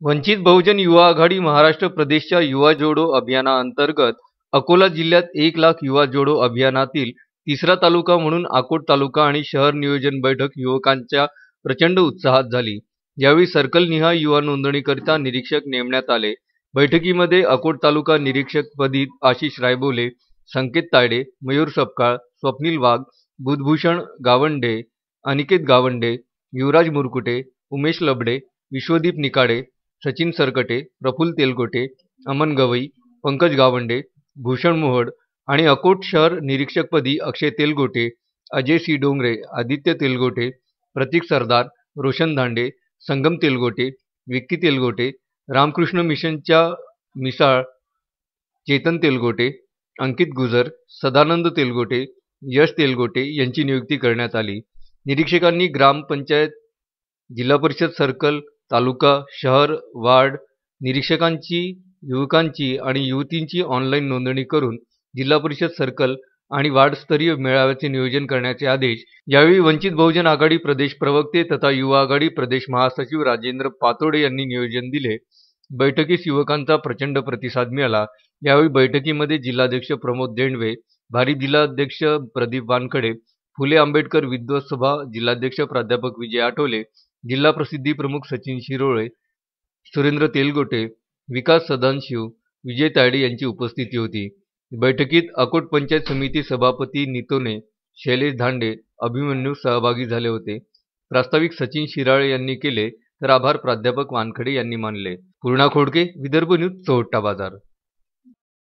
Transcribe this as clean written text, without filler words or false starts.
वंचित बहुजन युवा आघाडी महाराष्ट्र प्रदेशच्या युवा जोडो अभियानाअंतर्गत अकोला जिल्ह्यात 1,00,000 युवा जोडो अभियानातील तिसरा तालुका म्हणून अकोट तालुका आणि शहर नियोजन बैठक युवकांच्या प्रचंड उत्साहात झाली। यावेळी सर्कलनिहाय युवा नोंदणीकरिता निरीक्षक नेमण्यात आले। बैठकीमध्ये अकोट तालुका निरीक्षकपदी आशिष रायबोले, संकेत तायडे, मयूर सपकाळ, स्वप्नील वाघ, बुधभूषण गावंडे, अनिकेत गावंडे, युवराज मुरकुटे, उमेश लबडे, विश्वदीप निकाडे, सचिन सरकटे, प्रफुल्ल तेलगोटे, अमन गवई, पंकज गावंडे, भूषण मोहड आणि अकोट शहर निरीक्षकपदी अक्षय तेलगोटे, अजय सी डोंगरे, आदित्य तेलगोटे, प्रतीक सरदार, रोशन धांडे, संगम तेलगोटे, विक्की तेलगोटे, रामकृष्ण मिशनच्या मिसाळ चेतन तेलगोटे, अंकित गुजर, सदानंद तेलगोटे, यश तेलगोटे यांची नियुक्ती करण्यात आली। निरीक्षकांनी ग्रामपंचायत, जिल्हा परिषद, सर्कल, तालुका, शहर, वार्ड निरीक्षकांची, युवकांची आणि युवतींची ऑनलाईन नोंदणी करून जिल्हा परिषद, सर्कल आणि वार्डस्तरीय मेळाव्याचे नियोजन करण्याचे आदेश यावेळी वंचित बहुजन आघाडी प्रदेश प्रवक्ते तथा युवा आघाडी प्रदेश महासचिव राजेंद्र पातोडे यांनी नियोजन दिले। बैठकीस युवकांचा प्रचंड प्रतिसाद मिळाला। यावेळी बैठकीमध्ये जिल्हाध्यक्ष प्रमोद देंडवे, भारी जिल्हाध्यक्ष प्रदीप वानखडे, फुले आंबेडकर विद्वत सभा जिल्हाध्यक्ष प्राध्यापक विजय आठवले, जिल्हा प्रसिद्धी प्रमुख सचिन शिरोळे, सुरेंद्र तेलगोटे, विकास सदाशिव, विजय तायडे यांची उपस्थिती होती। बैठकीत अकोट पंचायत समिती सभापती नितोने, शैलेश धांडे, अभिमन्यू सहभागी झाले होते। प्रास्ताविक सचिन शिराळे यांनी केले तर आभार प्राध्यापक वानखडे यांनी मानले। पूर्णा खोडके, विदर्भ न्यूज, चोहट्टा बाजार।